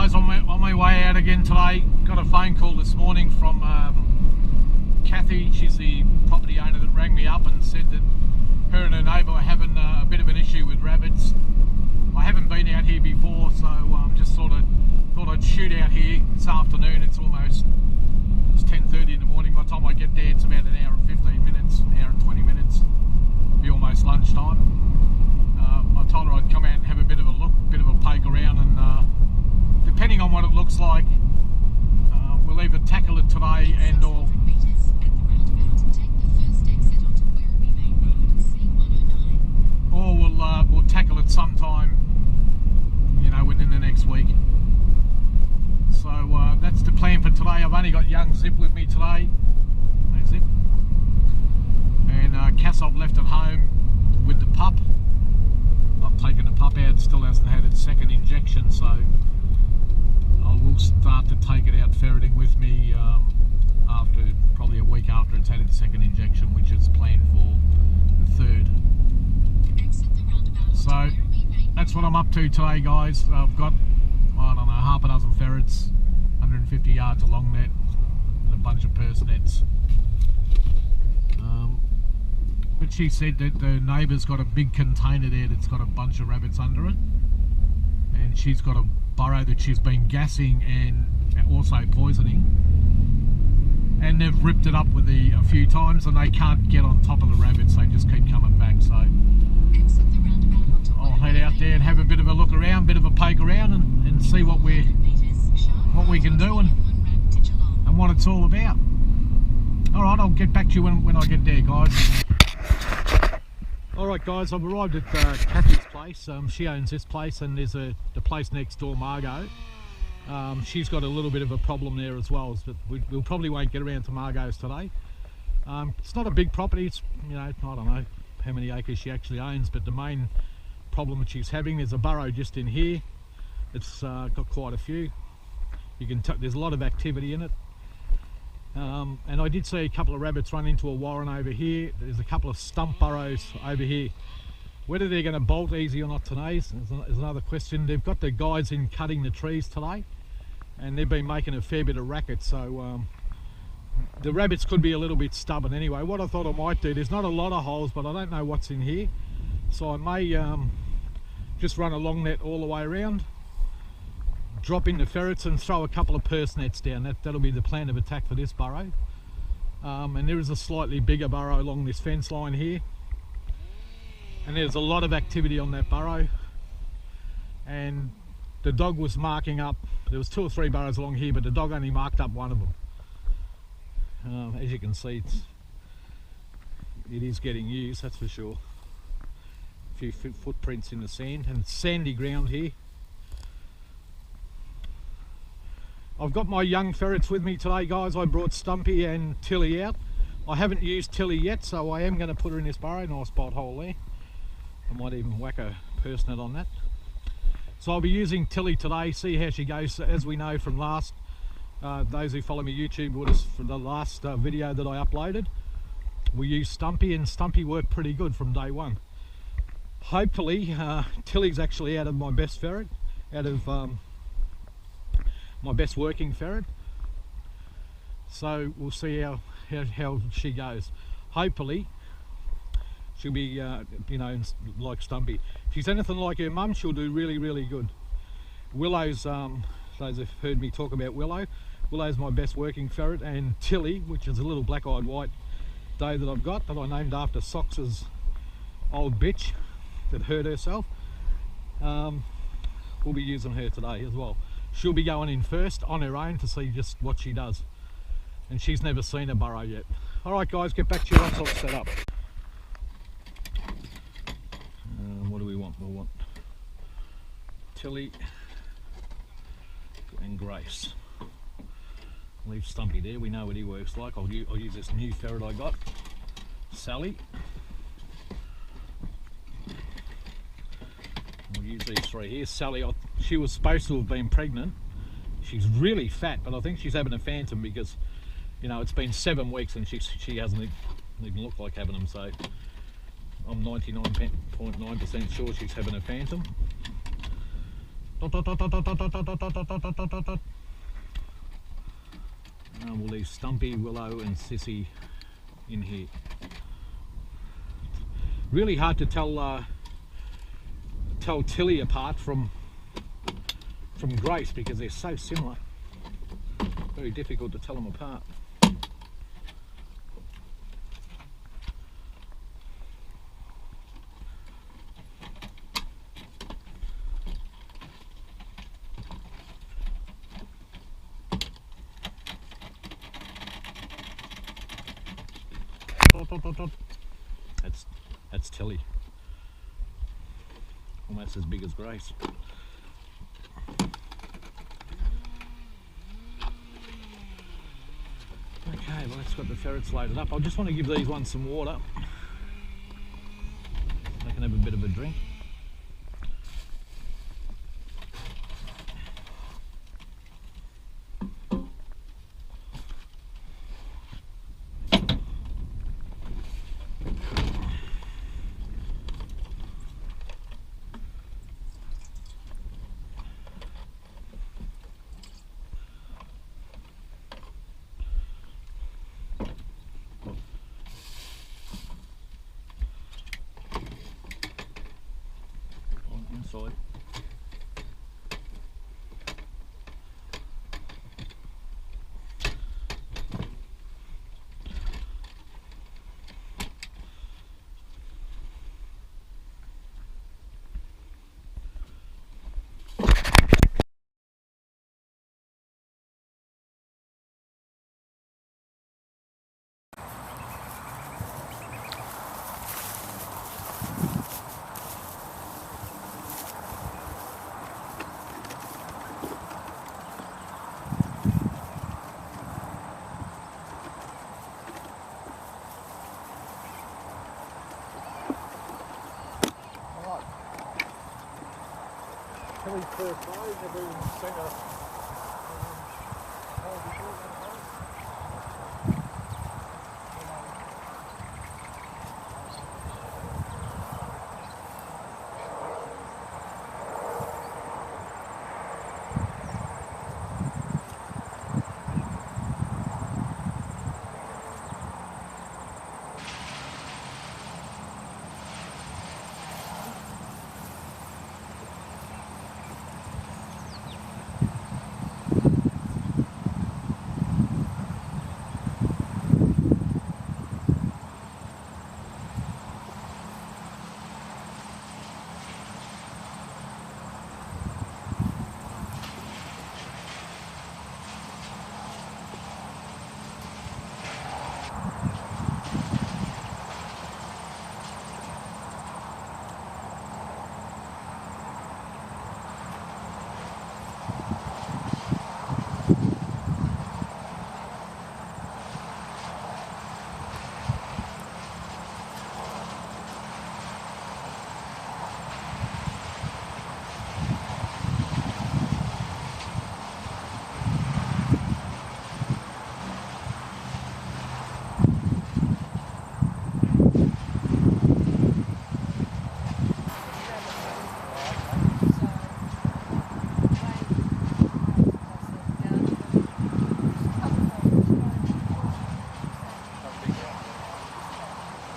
guys, on my way out again today. Got a phone call this morning from Kathy. She's the property owner that rang me up and said that her and her neighbour are having a bit of an issue with rabbits. I haven't been out here before, so just thought I'd shoot out here this afternoon. It's 10:30 in the morning. By the time I get there, it's about an hour and 15 minutes, an hour and 20 minutes. It'll be almost lunchtime. I told her I'd come out and have a bit of a look, a bit of a poke around, and depending on what it looks like, we'll either tackle it today or we'll tackle it sometime, you know, within the next week. So that's the plan for today. I've only got young Zip with me today. There's Zip. And Cass I've left at home with the pup. I've taken the pup out, still hasn't had its second injection, so I will start to take it out ferreting with me after probably a week after it's had its second injection, which is planned for the 3rd. So that's what I'm up to today, guys. I've got, I don't know, half a dozen ferrets, 150 yards along net, and a bunch of purse nets. But she said that the neighbour's got a big container there that's got a bunch of rabbits under it, and she's got a burrow that she's been gassing and also poisoning, and they've ripped it up with a few times and they can't get on top of the rabbits. They just keep coming back. So I'll head out there and have a bit of a look around, bit of a poke around, and see what we can do and what it's all about. Alright, I'll get back to you when I get there, guys. Alright guys, I've arrived at Kathy's place. She owns this place, and there's the place next door, Margot. She's got a little bit of a problem there as well, but we'll probably won't get around to Margot's today. It's not a big property. It's, you know, I don't know how many acres she actually owns, but the main problem that she's having, there's a burrow just in here. It's got quite a few. You can there's a lot of activity in it. And I did see a couple of rabbits run into a warren over here. There's a couple of stump burrows over here. Whether they're going to bolt easy or not today is another question. They've got the guys in cutting the trees today, and they've been making a fair bit of racket, so the rabbits could be a little bit stubborn anyway. What I thought I might do, there's not a lot of holes, but I don't know what's in here, so I may just run a long net all the way around, drop in the ferrets and throw a couple of purse nets down. That'll be the plan of attack for this burrow. And there is a slightly bigger burrow along this fence line here, and there's a lot of activity on that burrow, and the dog was marking up, there was 2 or 3 burrows along here, but the dog only marked up one of them. As you can see, it is getting used, that's for sure. A few footprints in the sand, and it's sandy ground here. I've got my young ferrets with me today, guys. I brought Stumpy and Tilly out. I haven't used Tilly yet, so I am going to put her in this burrow. Nice bot hole there. I might even whack a purse net on that. So I'll be using Tilly today, see how she goes. As we know from last, those who follow me YouTube would have, for the last video that I uploaded, we used Stumpy, and Stumpy worked pretty good from day one. Hopefully, Tilly's actually out of my best ferret, out of my best working ferret, so we'll see how she goes. Hopefully she'll be you know, like Stumpy. If she's anything like her mum, she'll do really good. Willow's, those who've heard me talk about Willow's my best working ferret, and Tilly, which is a little black-eyed white doe that I've got, that I named after Sox's old bitch that hurt herself, we'll be using her today as well. She'll be going in first on her own to see just what she does, and she's never seen a burrow yet. Alright guys, get back to you once I've set up. What do we want? We want Tilly and Grace. Leave Stumpy there, we know what he works like. I'll use this new ferret I got, Sally. We'll use these 3 here. Sally, she was supposed to have been pregnant. She's really fat, but I think she's having a phantom because, you know, it's been 7 weeks and she hasn't even looked like having them, so I'm 99.9% sure she's having a phantom. Dot, dot, dot, dot, dot, dot, dot, dot, dot, dot, dot, dot, dot. We'll leave Stumpy, Willow and Sissy in here. Really hard to tell Tilly apart from Grace because they're so similar. Very difficult to tell them apart. That's Tilly. Almost as big as Grace. Okay, well, let's got the ferrets loaded up. I just want to give these ones some water. They can have a bit of a drink. Inside. Tilly's first day, never even seen a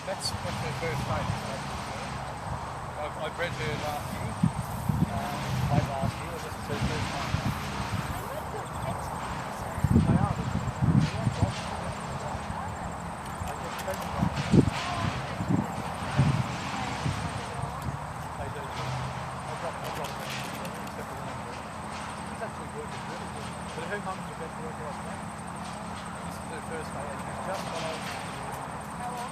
That's her first mate. I bred her last year, late last year. This is her first mate. They are. They get pregnant. They do. They drop them. Except for one. It's actually working really good. But her mum's the best worker I've met. This is her first mate, and she's just got over. How long?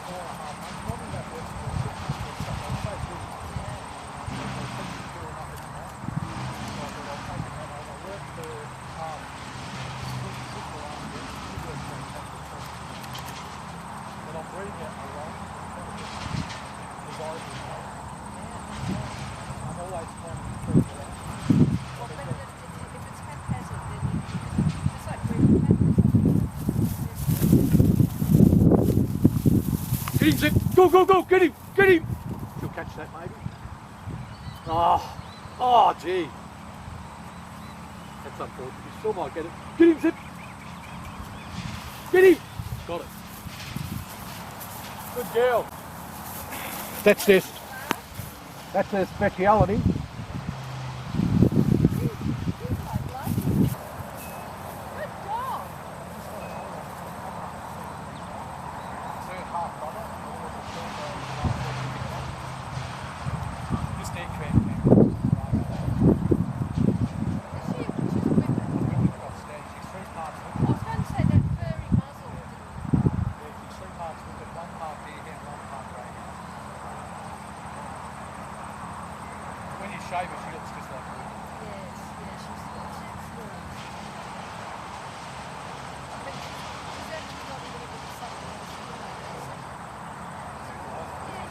4.5 months, probably that works for 6 months or something. I'm so good. Yeah. So I think it's doing nothing tonight. So I thought I'll take it home. I worked for sister last week. She works fantastic. But I'm breeding out my own. Desirable. I'm always trying to improve it out. Well, but if it's haphazard, then it's like breeding haphazard. Get him, Zip. Go, get him. You'll catch that, maybe. Oh. Oh, gee. That's unfortunate. You still might get it. Get him, Zip. Get him. Got it. Good girl. That's their speciality. Shave her, she looks just like her. Yes, yeah, she's small. I think she's actually got a little bit of something else. Yeah, she does, doesn't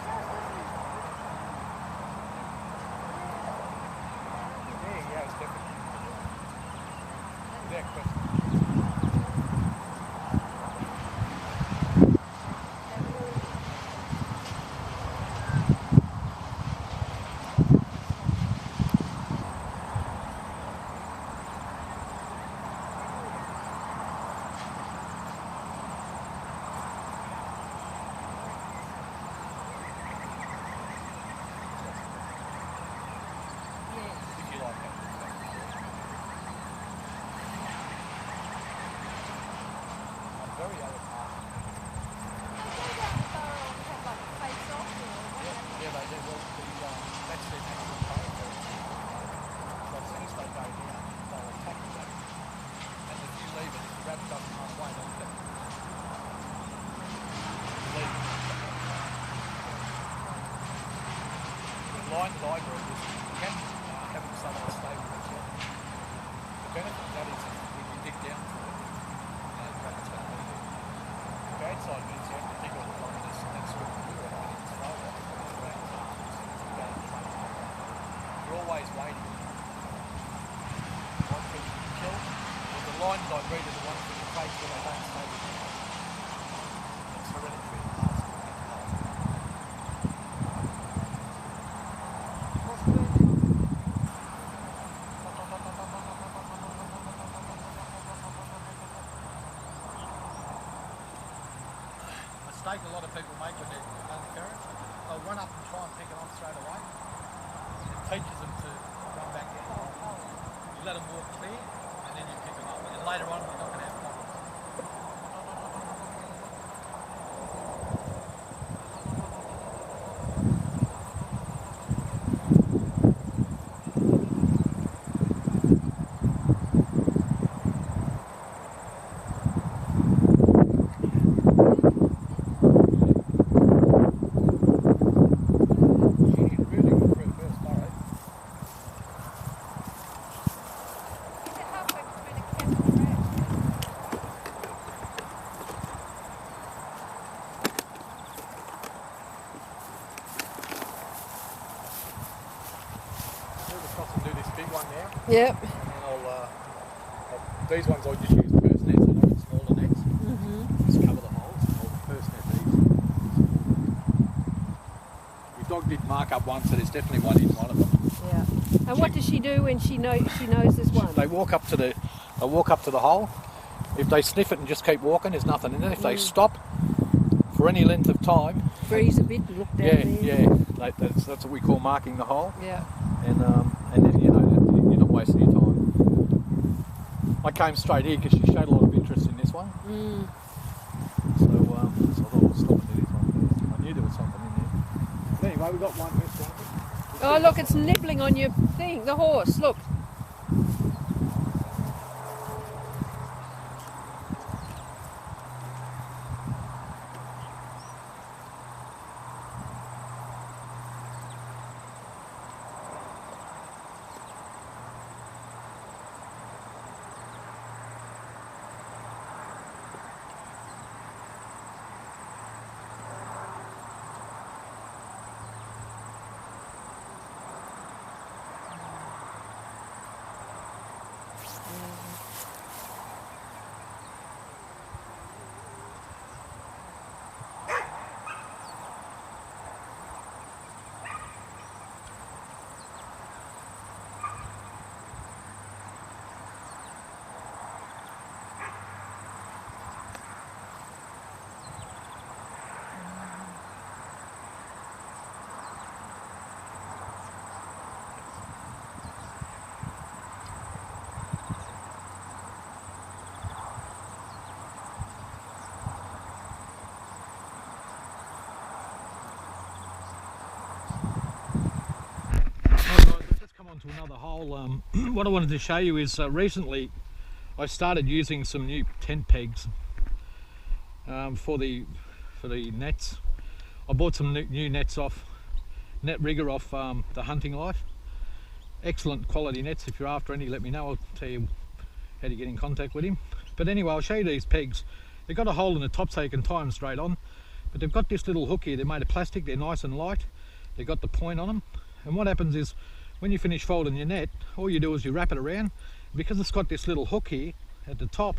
she? Yeah, it's definitely. Without question. Line that I grew up with, you can have them somewhat stable as well. The benefit of that is when you dig down for it, it's going to be there. The bad side is you have to dig all the time and that's sort of good and it's slower. You're always waiting. One thing you can kill, or the lines I breed are the ones that you face where they don't stay with you. It's hereditary. Mistake a lot of people make when they're young ferrets, they'll run up and try and pick it on straight away. It teaches them to run back down the hole. You let them walk clear and then you pick them up. And later on you're not going to have problems. Yep. And then these ones I'll just use purse nets, I know it's smaller nets. Just cover the holes and I'll purse net these. Your dog did mark up one, so there's definitely one in one of them. Yeah. And what does she do when she knows there's one? They walk up to the hole. If they sniff it and just keep walking, there's nothing in it. If they stop for any length of time, freeze a bit and look down there. That's what we call marking the hole. Yeah. And then you know you're not wasting your time. I came straight here because she showed a lot of interest in this one. So I thought I'll stop and do this one first. I knew there was something in there. Anyway, we got one left. Oh look, it's nibbling on your thing, the horse. Look. another hole. What I wanted to show you is recently I started using some new tent pegs for the nets. I bought some new nets off Net Rigger off the Hunting Life. Excellent quality nets. If you're after any, let me know. I'll tell you how to get in contact with him. But anyway, I'll show you these pegs. They've got a hole in the top so you can tie them straight on, but they've got this little hook here. They're made of plastic, they're nice and light, they've got the point on them, and what happens is when you finish folding your net, all you do is you wrap it around. Because it's got this little hook here at the top,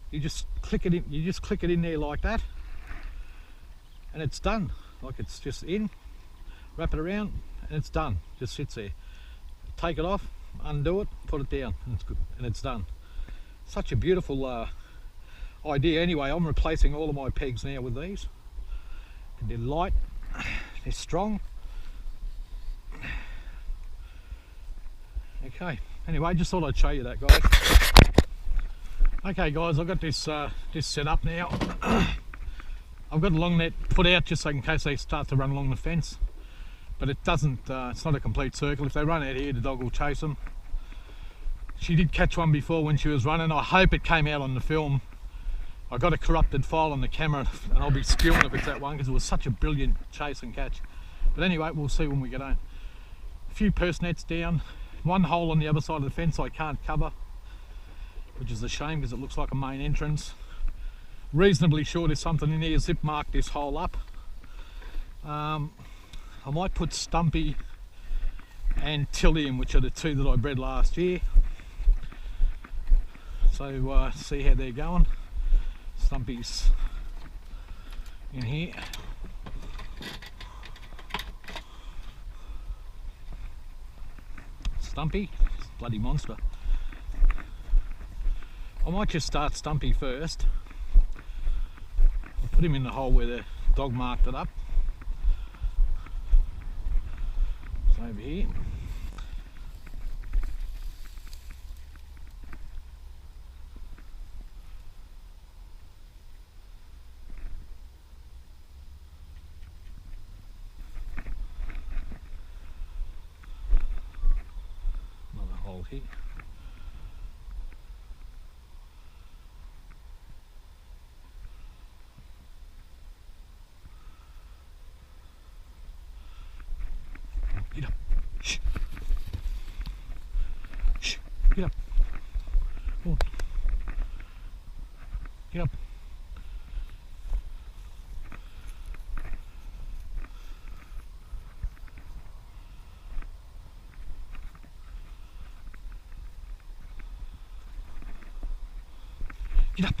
you just click it in there like that, and it's done. Like, it's just in, wrap it around, and it's done. Just sits there. Take it off, undo it, put it down, and it's good, and it's done. Such a beautiful idea. Anyway, I'm replacing all of my pegs now with these. And they're light, they're strong. Okay, anyway, just thought I'd show you that, guys. Okay guys, I've got this this set up now. I've got a long net put out just so in case they start to run along the fence, but it doesn't, it's not a complete circle. If they run out here, the dog will chase them. She did catch one before when she was running. I hope it came out on the film. I got a corrupted file on the camera and I'll be spewing if it's that one because it was such a brilliant chase and catch. But anyway, we'll see when we get home. A few purse nets down, one hole on the other side of the fence I can't cover, which is a shame because it looks like a main entrance. Reasonably sure there's something in here. Zip mark this hole up. I might put Stumpy and Tilly in, which are the two that I bred last year. So see how they're going. Stumpy's in here. Stumpy, bloody monster. I might just start Stumpy first. I'll put him in the hole where the dog marked it up. It's over here. Another hole here. Get up. Shh. Shh. Get up. Oh. Get up. Get up.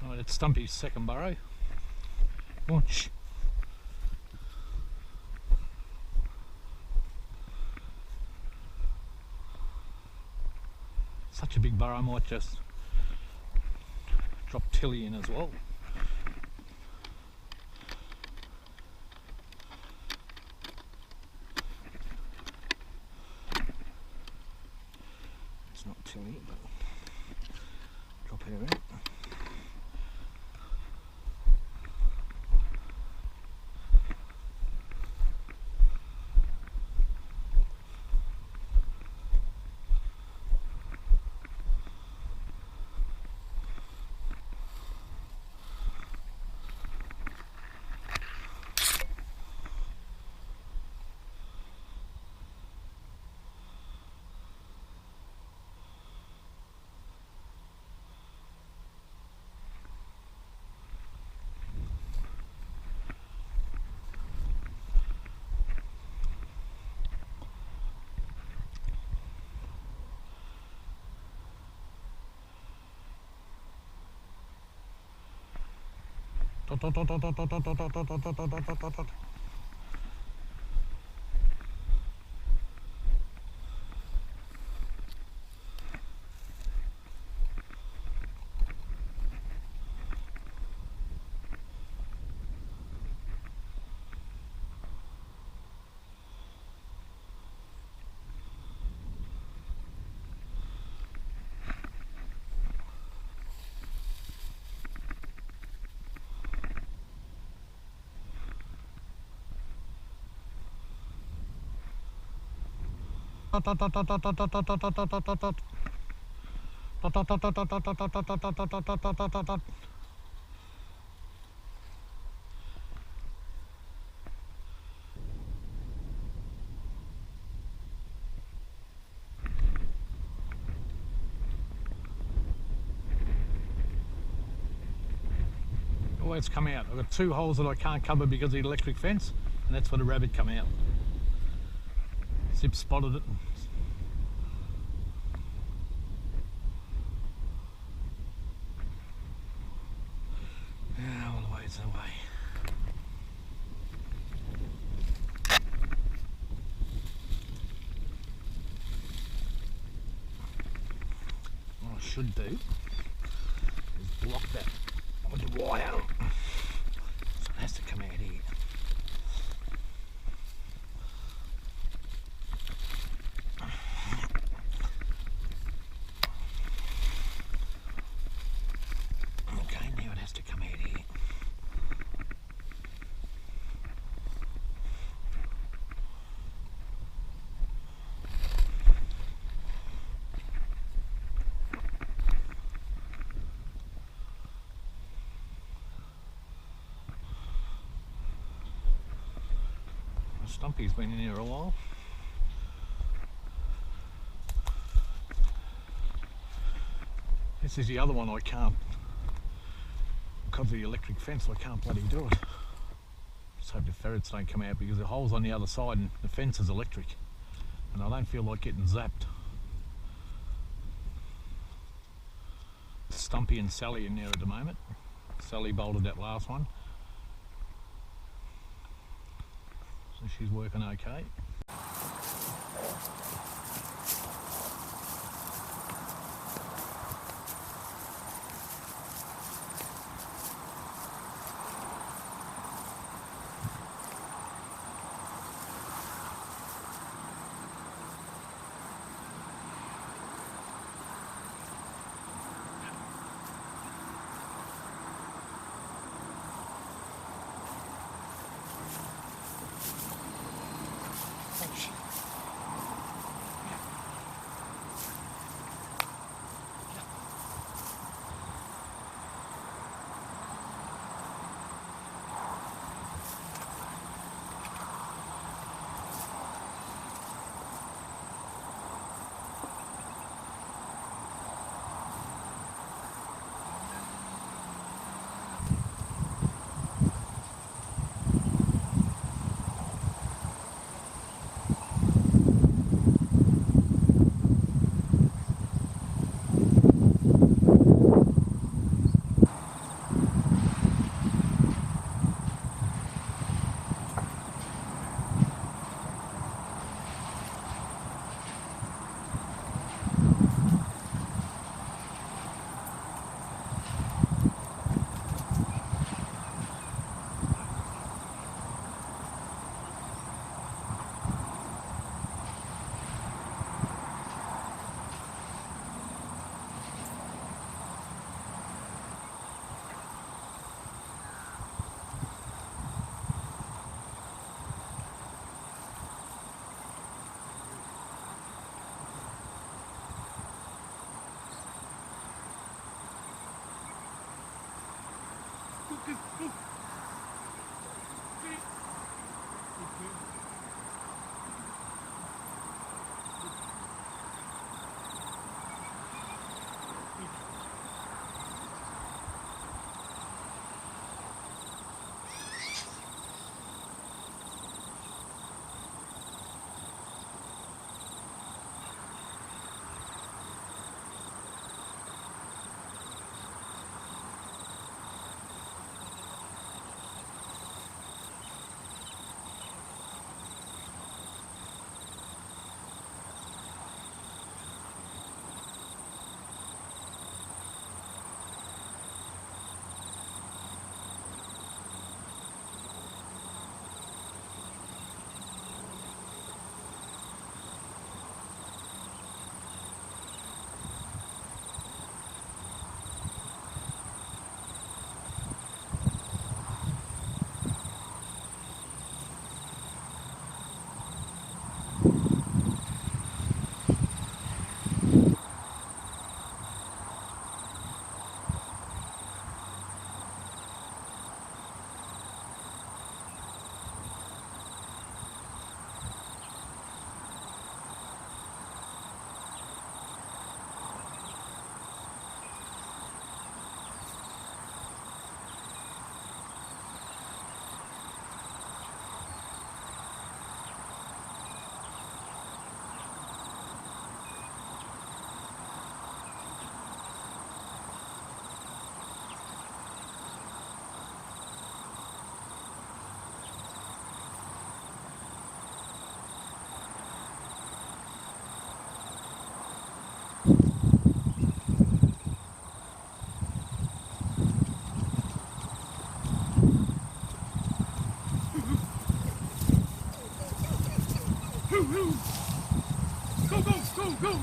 Right, it's Stumpy's second burrow. Come on, shh. Such a big burrow, I might just drop Tilly in as well. It's not Tilly, but drop her in. Dot, dot, dot, dot, dot, dot, dot, dot, dot, dot, dot, dot, dot, dot. Always come out. I've got 2 holes that I can't cover because of the electric fence, and that's where the rabbit come out. Zip spotted it. All the way away. What I should do is block that with the wire, so it has to come out here. Okay, now it has to come out here. Stumpy's been in here a while. This is the other one I can't, because of the electric fence, I can't bloody do it. Just hope the ferrets don't come out because the hole's on the other side and the fence is electric. And I don't feel like getting zapped. Stumpy and Sally in there at the moment. Sally bolted that last one. So she's working okay.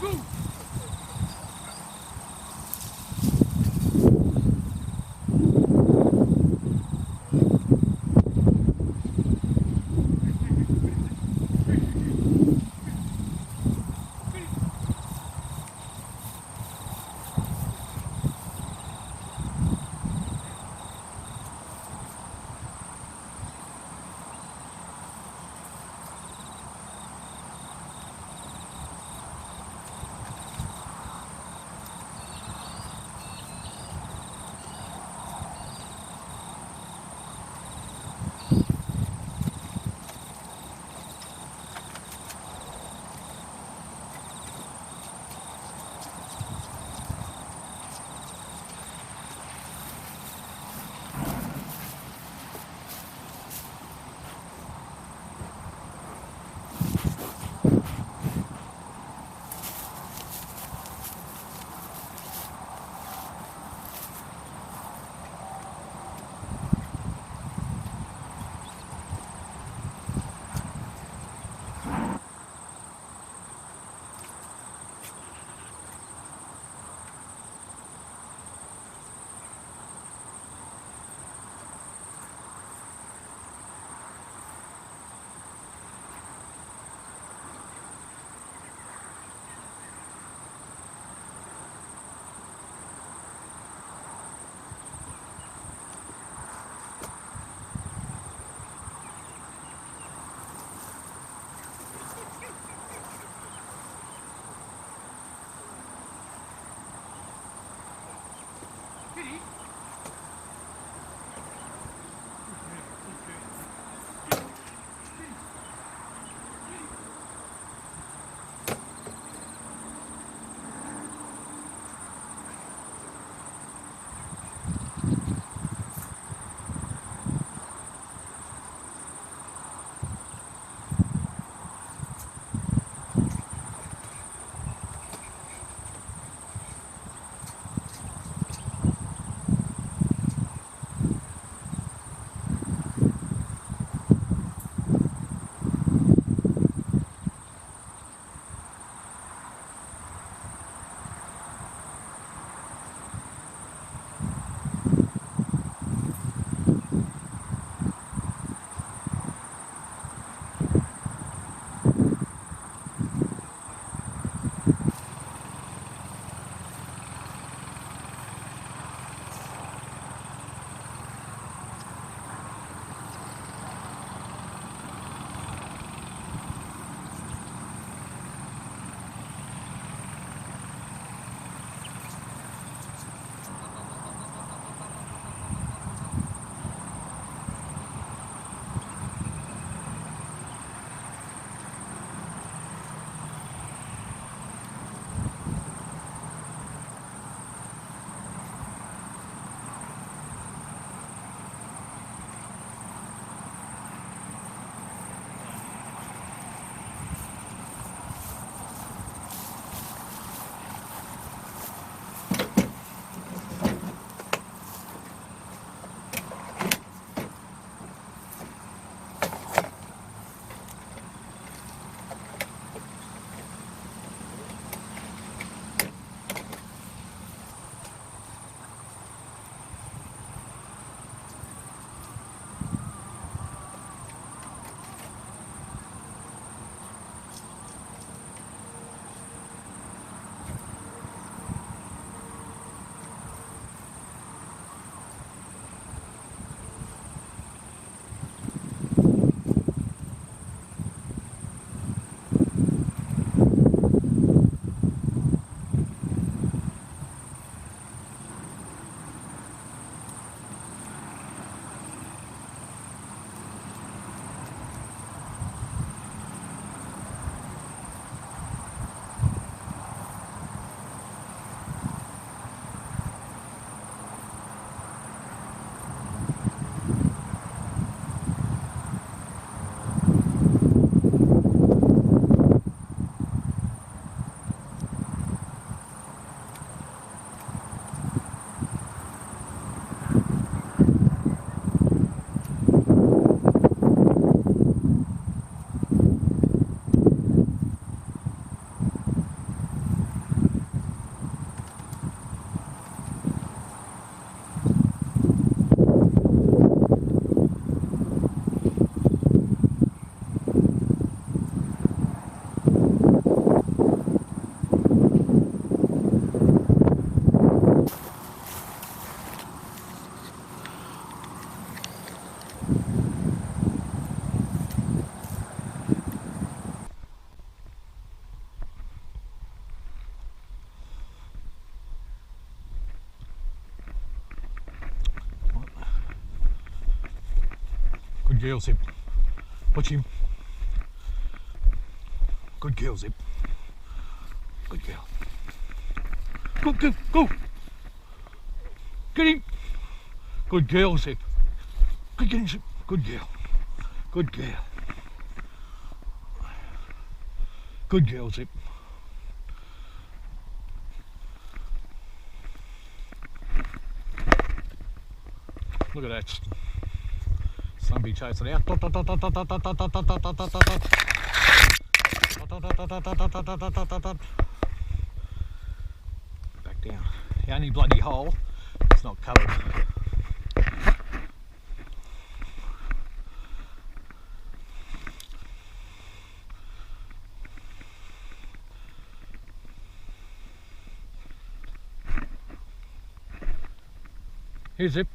go. Good girl, Zip. Watch him. Good girl, Zip. Good girl. Go, go, go. Get him. Good girl, Zip. Good girl, Zip. Good girl. Good girl. Good girl, Zip. Look at that. Stumpy chasing out. Back down. The only bloody hole, it's not covered. Here's Zip.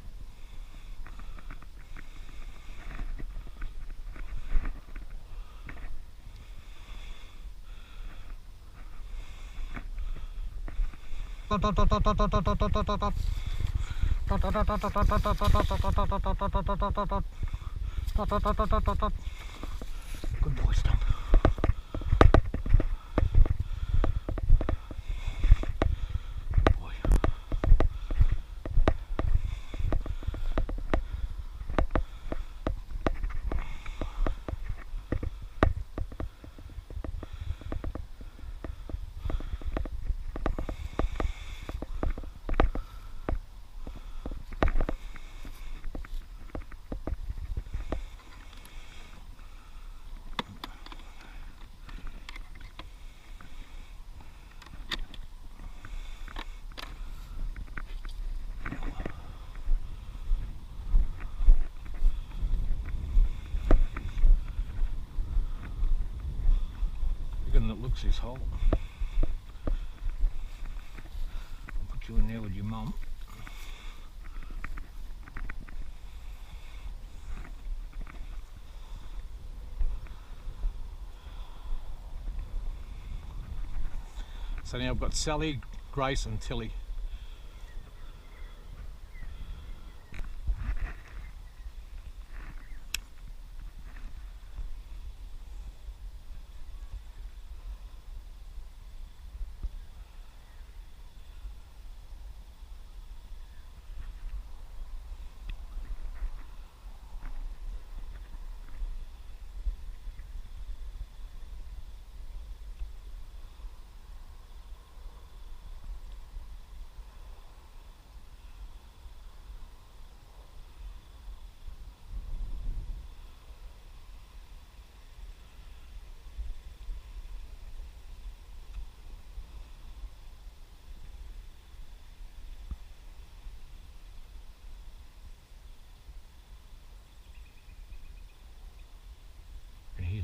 Good boy, Stump. Good boy. That looks his hole. I'll put you in there with your mum. So now I've got Sally, Grace and Tilly.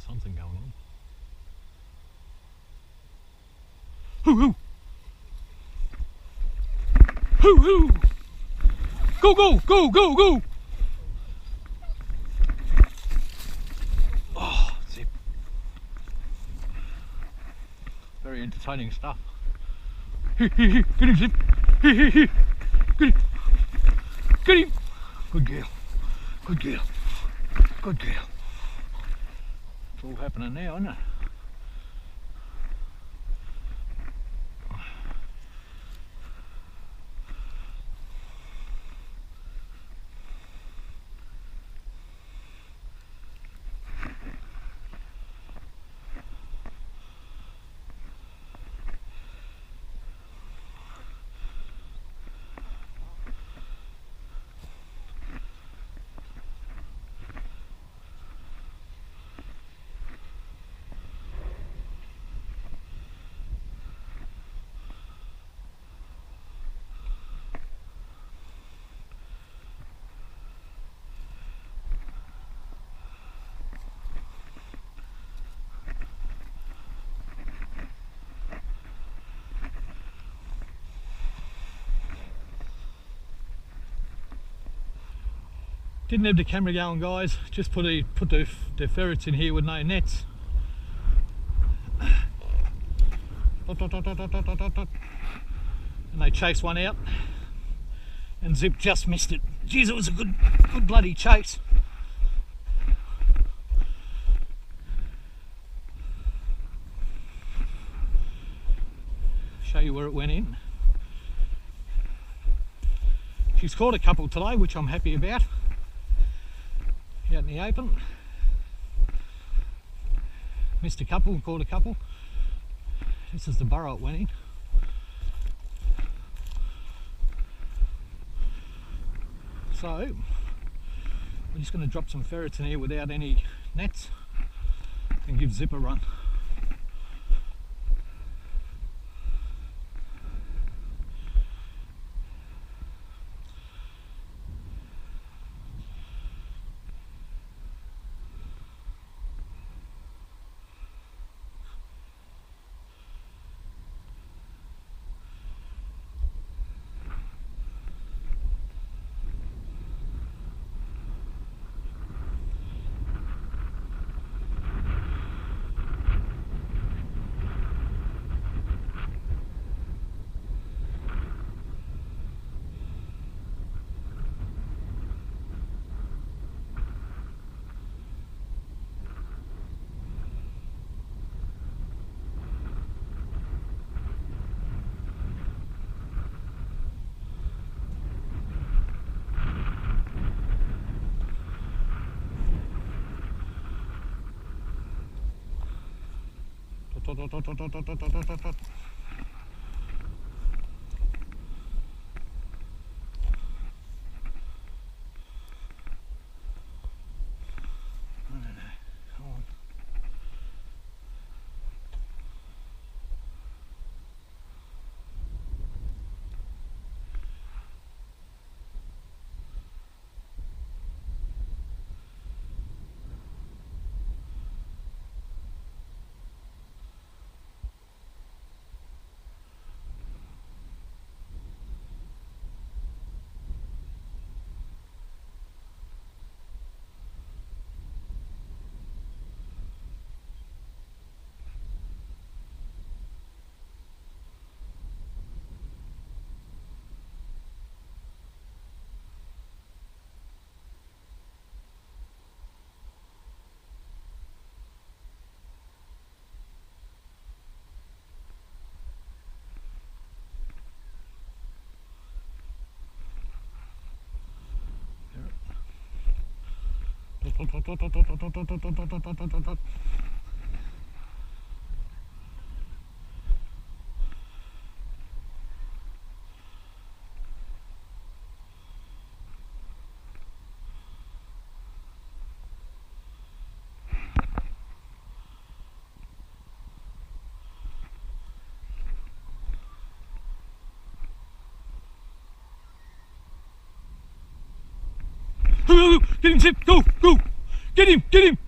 Something going on. Hoo hoo! Hoo hoo! Go go go go go! Oh, Zip. Very entertaining stuff. Get him, Zip! Get him! Get him! Good girl. Good girl. Good girl. It's all happening now, isn't it? Didn't have the camera going, guys. Just put the ferrets in here with no nets. And they chased one out, and Zip just missed it. Jeez, it was a good bloody chase. show you where it went in. She's caught a couple today, which I'm happy about. Out in the open. Missed a couple, caught a couple. This is the burrow it went in. So, we're just going to drop some ferrets in here without any nets and give Zip a run. Get him, Zip! Go! Go! Get him! Get him!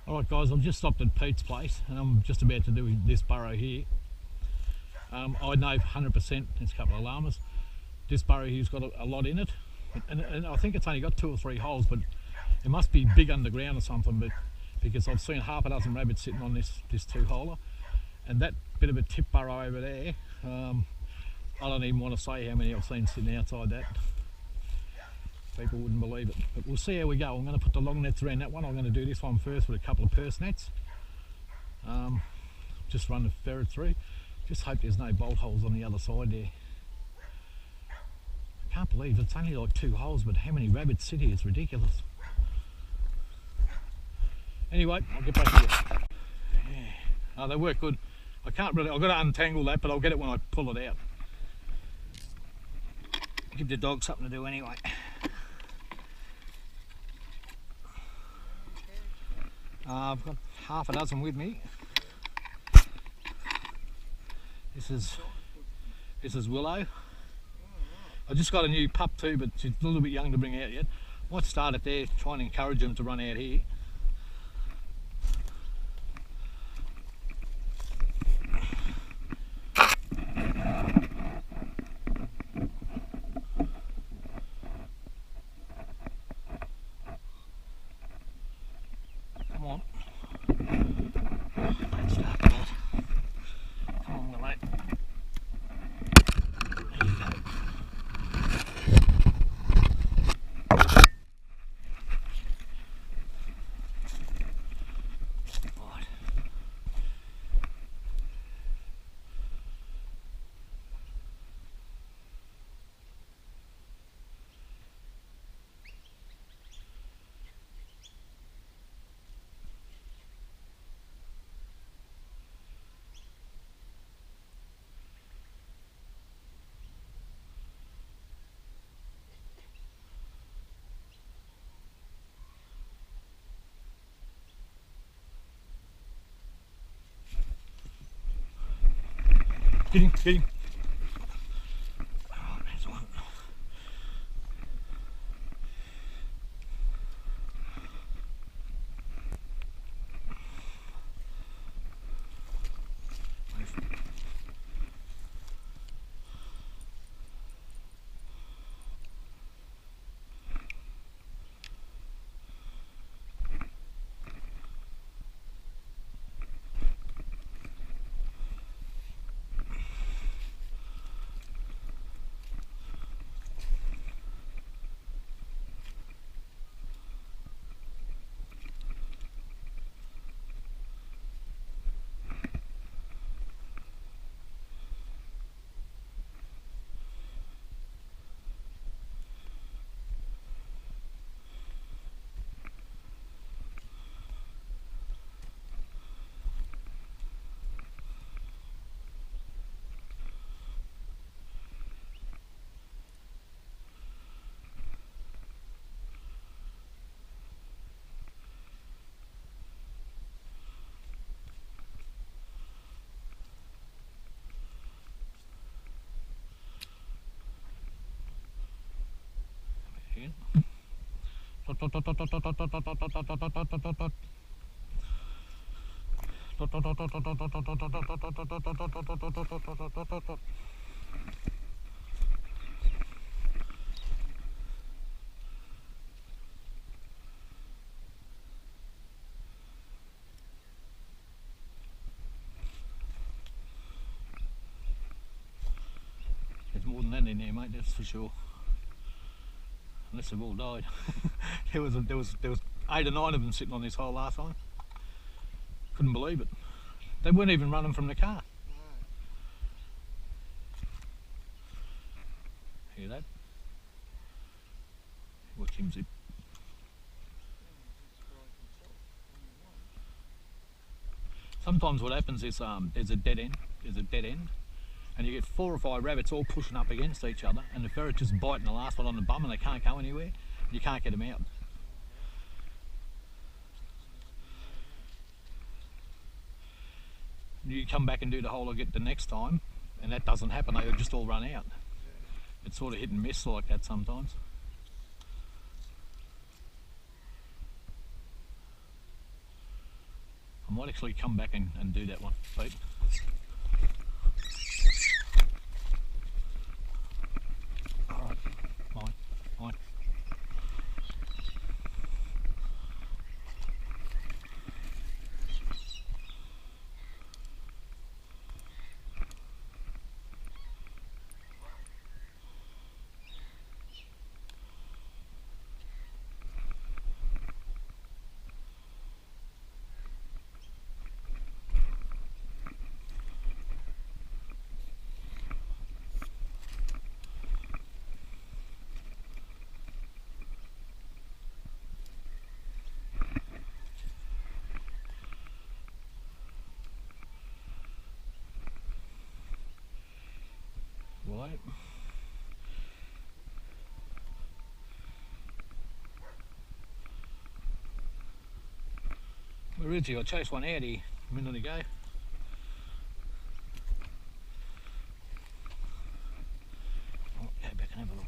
Alright guys, I've just stopped at Pete's place and I'm just about to do this burrow here. I know 100% there's a couple of llamas. This burrow here's got a lot in it. And I think it's only got 2 or 3 holes, but it must be big underground or something, but because I've seen half a dozen rabbits sitting on this 2-holer. And that bit of a tip burrow over there, I don't even want to say how many I've seen sitting outside that. People wouldn't believe it, but we'll see how we go. I'm going to put the long nets around that one. I'm going to do this one first with a couple of purse nets. Just run the ferret through. Just hope there's no bolt holes on the other side there. I can't believe it's only like 2 holes, but how many rabbits sit here? It's ridiculous. Anyway, I'll get back to you. Yeah. Oh, they work good. I can't really, I've got to untangle that, but I'll get it when I pull it out. Give the dog something to do anyway. I've got half a dozen with me. This is Willow. I just got a new pup too, but she's a little bit young to bring out yet. Might start it there, try and encourage them to run out here. Get him, get him. Oh, there's one. There's more than that in there, mate, that's for sure. Unless they've all died. there was 8 or 9 of them sitting on this hole last time. Couldn't believe it. They weren't even running from the car. Hear that? Watch him zip. Sometimes what happens is there's a dead end. And you get 4 or 5 rabbits all pushing up against each other, and the ferret just biting the last one on the bum, and they can't go anywhere. You can't get them out. You come back and do the hole again the next time, and that doesn't happen. They just all run out. It's sort of hit and miss like that sometimes. I might actually come back and do that one, Pete. Alright, mine. Right. Where is he? I chased one out here a minute ago. Oh, go back and have a look.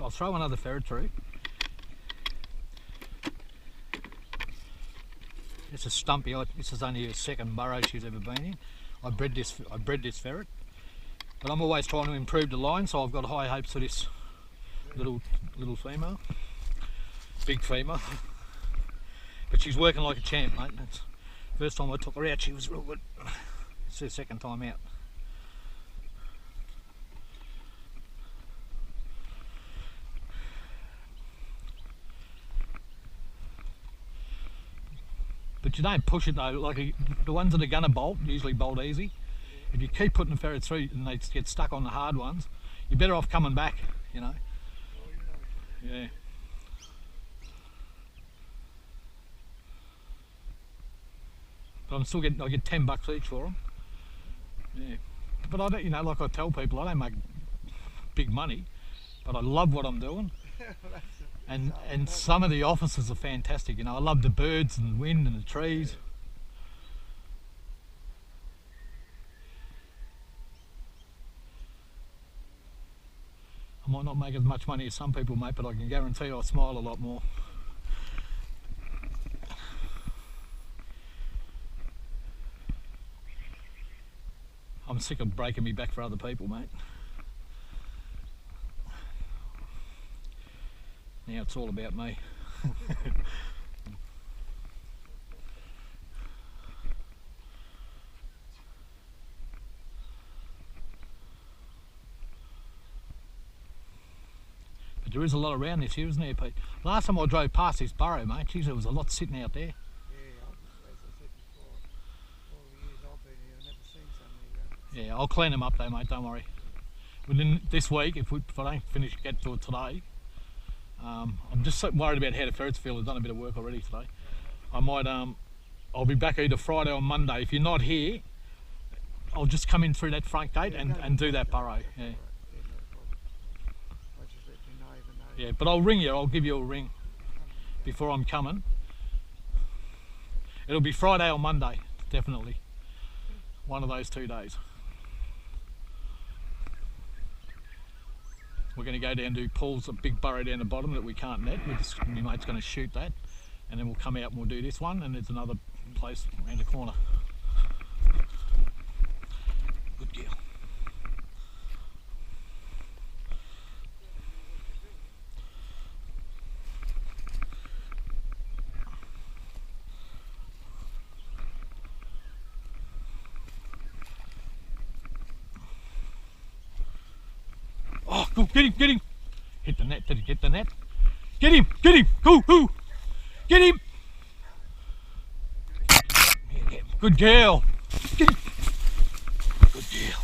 I'll throw another ferret through. This is Stumpy. This is only her second burrow she's ever been in. I bred this ferret, but I'm always trying to improve the line, so I've got high hopes for this little female, big female. But she's working like a champ, mate. That's first time I took her out, she was real good. It's her second time out. But you don't push it though, like the ones that are going to bolt usually bolt easy. If you keep putting the ferrets through and they get stuck on the hard ones, you're better off coming back, you know. Yeah. But I get $10 each for them. Yeah. But I don't, you know, like I tell people, I don't make big money, but I love what I'm doing. And some of the offices are fantastic. You know, I love the birds and the wind and the trees. I might not make as much money as some people, mate, but I can guarantee I'll smile a lot more. I'm sick of breaking me back for other people, mate. Now it's all about me. But there is a lot around this year, isn't there, Pete? Last time I drove past this burrow, mate, geez, there was a lot sitting out there. Yeah, I'll clean them up though, mate, don't worry. Within this week, if I don't get to it today, I'm just so worried about how the ferrets feel. I've done a bit of work already today. I might, I'll be back either Friday or Monday. If you're not here, I'll just come in through that front gate and do that burrow. Yeah. Yeah, but I'll ring you. I'll give you a ring before I'm coming. It'll be Friday or Monday, definitely. One of those 2 days. We're going to go down to Paul's, a big burrow down the bottom that we can't net. My mate's going to shoot that, and then we'll come out and we'll do this one, and there's another place around the corner. Good girl. Oh, go, get him! Hit the net, did he get the net? Get him! Go! Get him! Yeah, good girl! Get him! Good girl.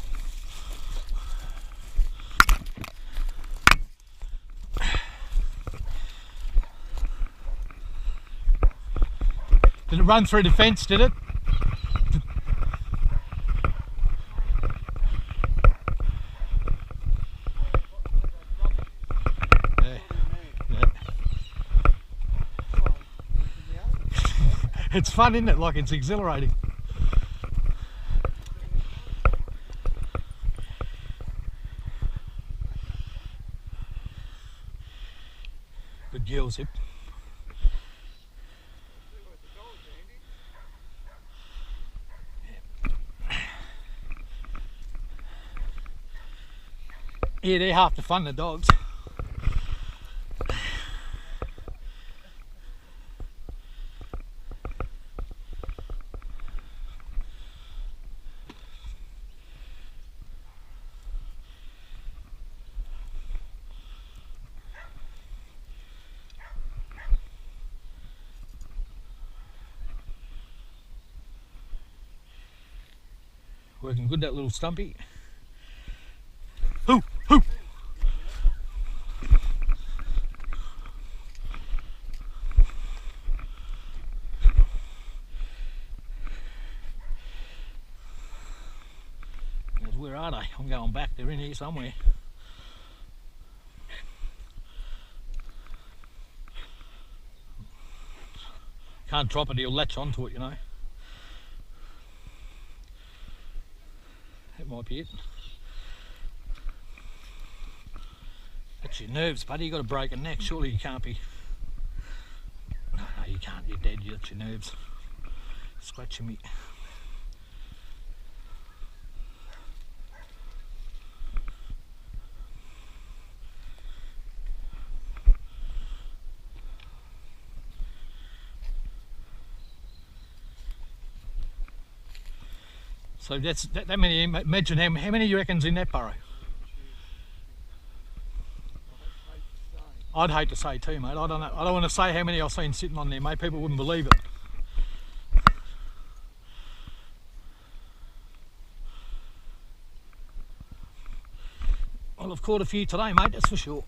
Did it run through the fence, did it? It's fun, isn't it? Like, it's exhilarating. Good girl, Zip. Yeah, they're half the fun, the dogs. Working good, that little Stumpy. Hoo! Where are they? I'm going back, they're in here somewhere. Can't drop it, he'll latch onto it, you know. That might be it. That's your nerves, buddy. You got a broken neck. Surely you can't be. No, you can't. You're dead. That's your nerves. Scratching me. So that's that many. Imagine how many you reckon's in that burrow. I'd hate to say too, mate. I don't know. I don't want to say how many I've seen sitting on there, mate. People wouldn't believe it. Well, I've caught a few today, mate. That's for sure.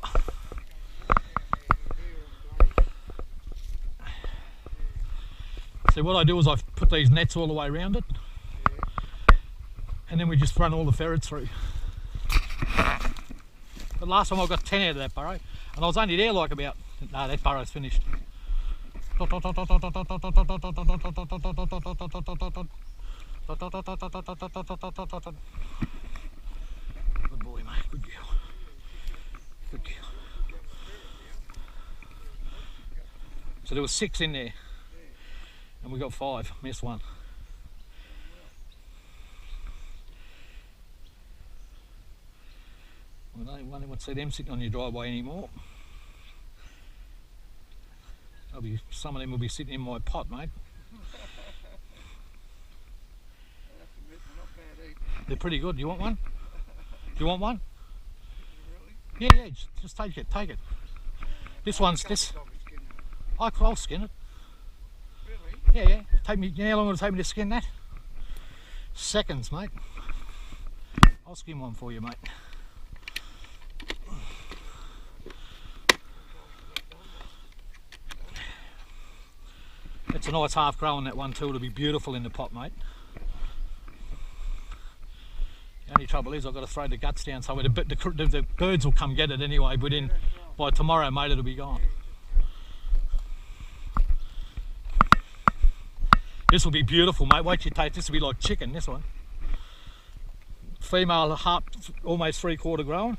So what I do is I put these nets all the way around it, and then we just run all the ferrets through. But last time I got 10 out of that burrow, and I was only there like about, no, that burrow's finished. Good boy, mate, good girl. Good girl. So there was 6 in there, and we got 5, missed 1. Well, I don't want to see them sitting on your driveway anymore. Some of them will be sitting in my pot, mate. They're pretty good. Do you want one? Do you want one? Yeah, just take it, take it. This one's this. I'll skin it. Yeah. Take me. You know how long it'll take me to skin that? Seconds, mate. I'll skin one for you, mate. It's a nice half grown, that one too. It'll be beautiful in the pot, mate. The only trouble is I've got to throw the guts down, so the birds will come get it anyway. But by tomorrow, mate, it'll be gone. This will be beautiful, mate. Wait till you taste. This will be like chicken. This one, female, half, almost 3/4 grown.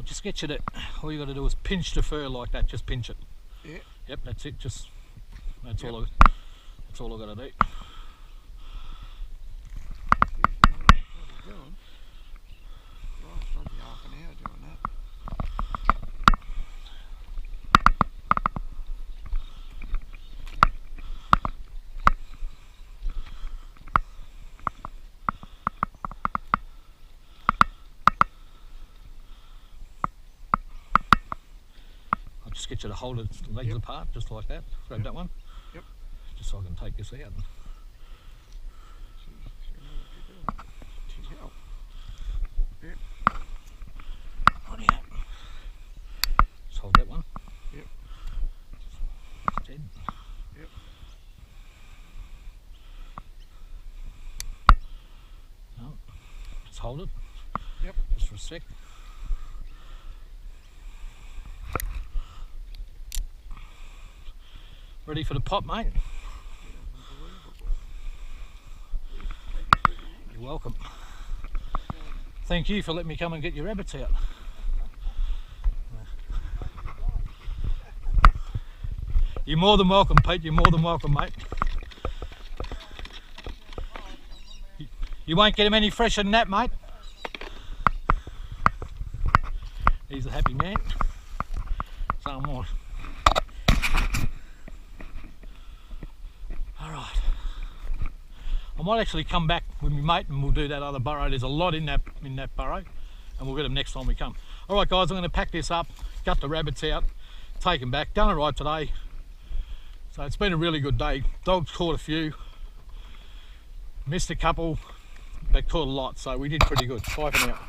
Just get you to, all you got to do is pinch the fur like that, just pinch it. Yeah. Yep, that's it, that's all I got to do. Just get you to hold its legs apart, just like that. Grab that one. Yep. Just so I can take this out. Yep. Just hold that one. Yep. Dead. Yep. No. Just hold it. Yep. Just for a sec. Ready for the pot, mate? You're welcome. Thank you for letting me come and get your rabbits out. You're more than welcome, Pete. You're more than welcome, mate. You won't get him any fresher than that, mate. He's a happy man. So am I. I might actually come back with my mate and we'll do that other burrow. There's a lot in that burrow, and we'll get them next time we come. All right, guys, I'm going to pack this up, gut the rabbits out, take them back. Done it right today. So it's been a really good day. Dogs caught a few, missed a couple, but caught a lot. So we did pretty good. Bye for now.